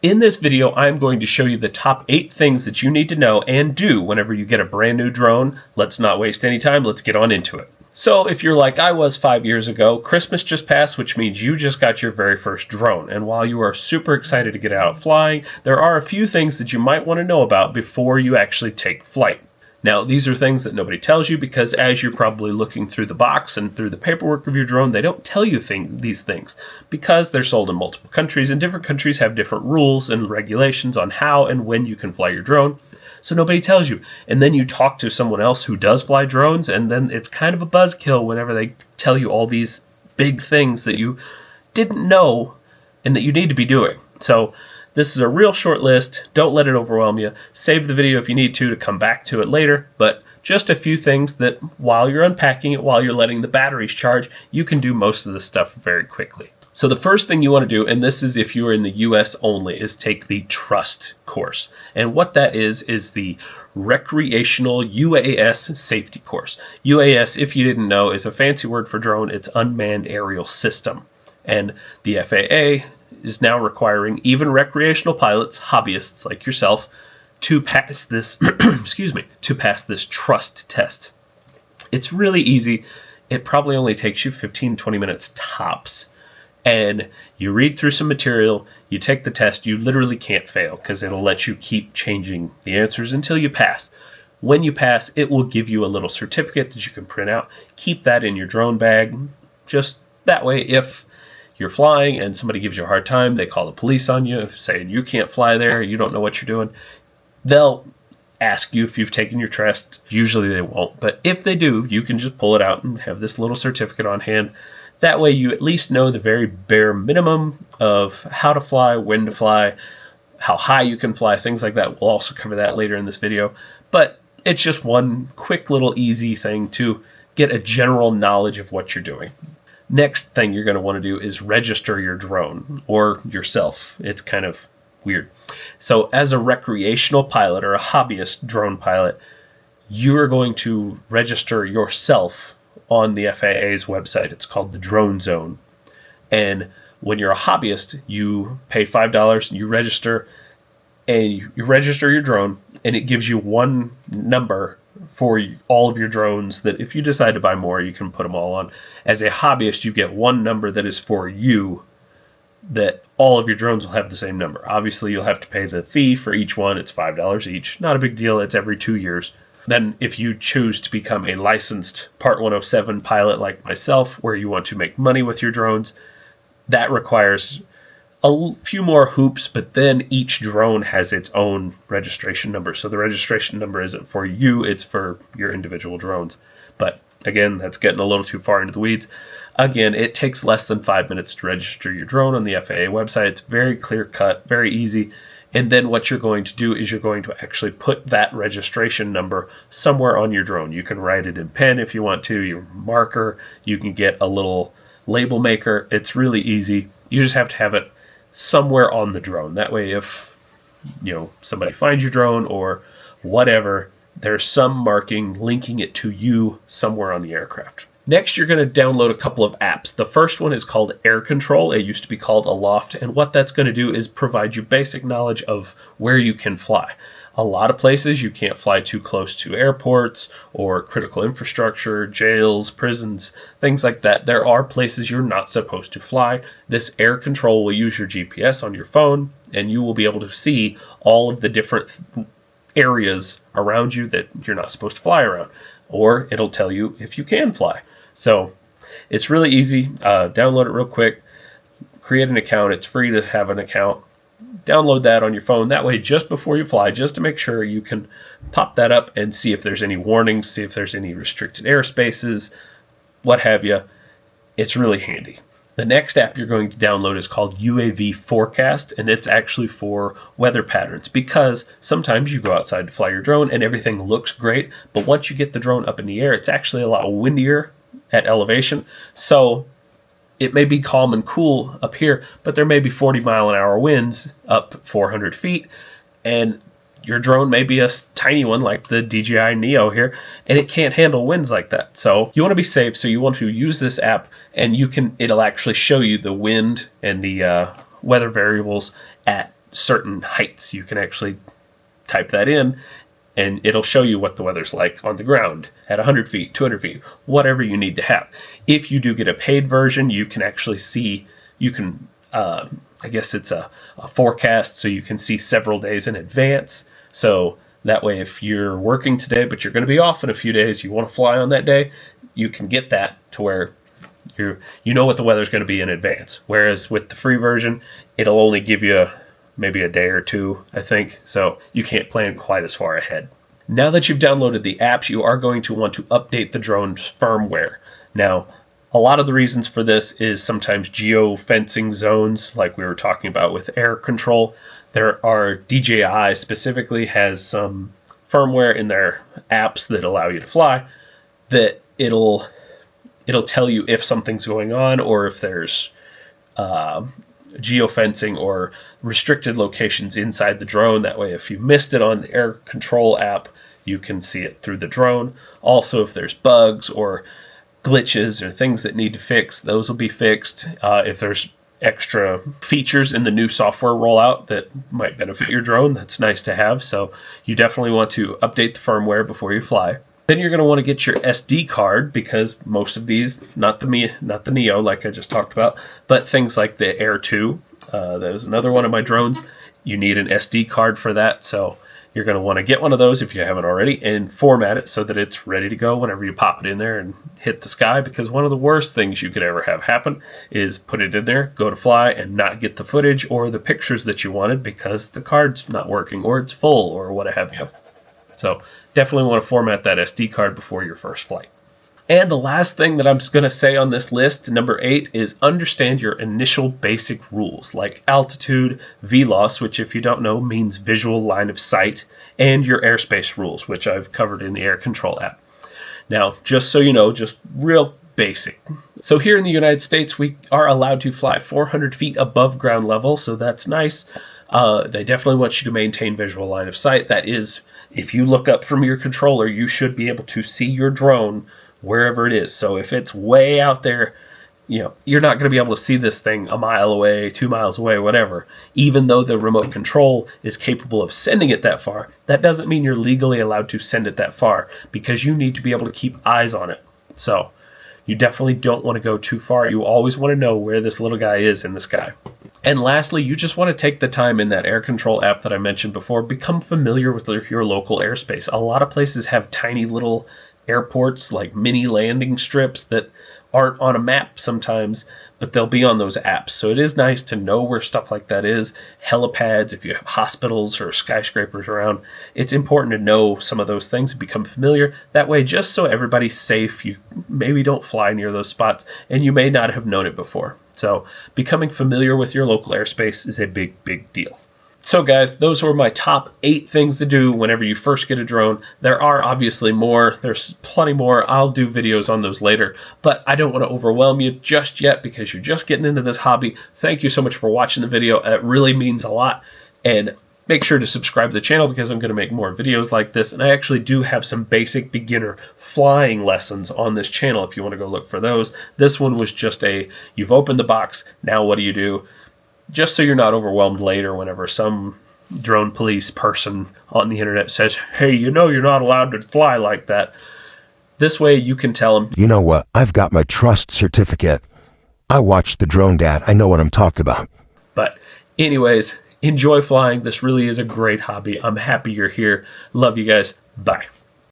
In this video, I'm going to show you the top 8 things that you need to know and do whenever you get a brand new drone. Let's not waste any time, let's get on into it. So if you're like I was 5 years ago, Christmas just passed, which means you just got your very first drone. And while you are super excited to get out flying, there are a few things that you might want to know about before you actually take flight. Now, these are things that nobody tells you because as you're probably looking through the box and through the paperwork of your drone, they don't tell you these things because they're sold in multiple countries and different countries have different rules and regulations on how and when you can fly your drone. So nobody tells you. And then you talk to someone else who does fly drones, and then it's kind of a buzzkill whenever they tell you all these big things that you didn't know and that you need to be doing. So this is a real short list. Don't let it overwhelm you. Save the video if you need to come back to it later, but just a few things that while you're unpacking it, while you're letting the batteries charge, you can do most of this stuff very quickly. So the first thing you want to do, and this is if you're in the US only, is take the Trust course. And what that is the recreational UAS safety course. UAS, if you didn't know, is a fancy word for drone. It's unmanned aerial system. And the FAA is now requiring even recreational pilots, hobbyists like yourself, to pass this to pass this Trust test. It's really easy. It probably only takes you 15-20 minutes tops. And you read through some material, you take the test, you literally can't fail because it'll let you keep changing the answers until you pass. When you pass, it will give you a little certificate that you can print out. Keep that in your drone bag. Just that way, if you're flying and somebody gives you a hard time, they call the police on you saying you can't fly there, you don't know what you're doing, they'll ask you if you've taken your test. Usually they won't, but if they do, you can just pull it out and have this little certificate on hand. That way you at least know the very bare minimum of how to fly, when to fly, how high you can fly, things like that. We'll also cover that later in this video, but it's just one quick little easy thing to get a general knowledge of what you're doing. Next thing you're going to want to do is register your drone or yourself. It's kind of weird. So as a recreational pilot or a hobbyist drone pilot, you are going to register yourself on the FAA's website. It's called the Drone Zone. And when you're a hobbyist, you pay $5, you register, and you register your drone, and it gives you one number for all of your drones that if you decide to buy more, you can put them all on. As a hobbyist, you get one number that is for you, that all of your drones will have the same number. Obviously, you'll have to pay the fee for each one. It's $5 each. Not a big deal. It's every 2 years. Then if you choose to become a licensed Part 107 pilot like myself, where you want to make money with your drones, that requires a few more hoops, but then each drone has its own registration number. So the registration number isn't for you, it's for your individual drones. But again, that's getting a little too far into the weeds. Again, it takes less than 5 minutes to register your drone on the FAA website. It's very clear cut, very easy. And then what you're going to do is you're going to actually put that registration number somewhere on your drone. You can write it in pen if you want to, your marker. You can get a little label maker. It's really easy. You just have to have it somewhere on the drone. That way if somebody finds your drone or whatever, there's some marking linking it to you somewhere on the aircraft. Next, you're going to download a couple of apps. The first one is called Air Control. It used to be called Aloft, and what that's going to do is provide you basic knowledge of where you can fly. A lot of places you can't fly too close to airports or critical infrastructure, jails, prisons, things like that. There are places you're not supposed to fly. This Air Control will use your GPS on your phone, and you will be able to see all of the different areas around you that you're not supposed to fly around. Or it'll tell you if you can fly. So it's really easy. Download it real quick. Create an account. It's free to have an account. Download that on your phone. That way, just before you fly, just to make sure you can pop that up and see if there's any warnings, see if there's any restricted airspaces, what have you. It's really handy. The next app you're going to download is called UAV Forecast, and it's actually for weather patterns because sometimes you go outside to fly your drone and everything looks great, but once you get the drone up in the air, it's actually a lot windier at elevation. So it may be calm and cool up here, but there may be 40-mile-an-hour winds up 400 feet, and your drone may be a tiny one like the DJI Neo here, and it can't handle winds like that. So you want to be safe, so you want to use this app, and it'll actually show you the wind and the weather variables at certain heights. You can actually type that in, and it'll show you what the weather's like on the ground at 100 feet, 200 feet, whatever you need to have. If you do get a paid version, you can actually see, you can, I guess it's a forecast, so you can see several days in advance. So that way, if you're working today, but you're going to be off in a few days, you want to fly on that day, you can get that to where you know what the weather's going to be in advance. Whereas with the free version, it'll only give you maybe a day or two, I think. So you can't plan quite as far ahead. Now that you've downloaded the apps, you are going to want to update the drone's firmware. Now, a lot of the reasons for this is sometimes geo-fencing zones, like we were talking about with air control. There are, DJI specifically has some firmware in their apps that allow you to fly, that it'll tell you if something's going on, or if there's geofencing or restricted locations inside the drone. That way, if you missed it on the air control app, you can see it through the drone. Also, if there's bugs or glitches or things that need to fix, those will be fixed. If there's extra features in the new software rollout that might benefit your drone, that's nice to have. So you definitely want to update the firmware before you fly. Then you're going to want to get your SD card, because most of these, not the Neo like I just talked about, but things like the Air 2, that was another one of my drones. You need an SD card for that, so you're going to want to get one of those if you haven't already, and format it so that it's ready to go whenever you pop it in there and hit the sky. Because one of the worst things you could ever have happen is put it in there, go to fly, and not get the footage or the pictures that you wanted because the card's not working, or it's full, or what have you. So definitely want to format that SD card before your first flight. And the last thing that I'm going to say on this list, number 8, is understand your initial basic rules, like altitude, VLOS, which if you don't know means visual line of sight, and your airspace rules, which I've covered in the air control app. Now, just so you know, just real basic. So here in the United States, we are allowed to fly 400 feet above ground level, so that's nice. They definitely want you to maintain visual line of sight. That is, if you look up from your controller, you should be able to see your drone wherever it is. So if it's way out there, you're not going to be able to see this thing a mile away, 2 miles away, whatever. Even though the remote control is capable of sending it that far, that doesn't mean you're legally allowed to send it that far, because you need to be able to keep eyes on it. So you definitely don't want to go too far. You always want to know where this little guy is in the sky. And lastly, you just want to take the time in that air control app that I mentioned before, become familiar with your local airspace. A lot of places have tiny little airports, like mini landing strips that aren't on a map sometimes, but they'll be on those apps. So it is nice to know where stuff like that is. Helipads, if you have hospitals or skyscrapers around, it's important to know some of those things and become familiar. That way, just so everybody's safe, you maybe don't fly near those spots, and you may not have known it before. So becoming familiar with your local airspace is a big, big deal. So guys, those were my top 8 things to do whenever you first get a drone. There are obviously more. There's plenty more. I'll do videos on those later, but I don't want to overwhelm you just yet because you're just getting into this hobby. Thank you so much for watching the video. It really means a lot. And make sure to subscribe to the channel because I'm going to make more videos like this. And I actually do have some basic beginner flying lessons on this channel if you want to go look for those. This one was just you've opened the box, now what do you do? Just so you're not overwhelmed later whenever some drone police person on the internet says, hey, you're not allowed to fly like that. This way you can tell them, you know what, I've got my trust certificate. I watched the Drone Dad. I know what I'm talking about. But anyways, enjoy flying. This really is a great hobby. I'm happy you're here. Love you guys. Bye.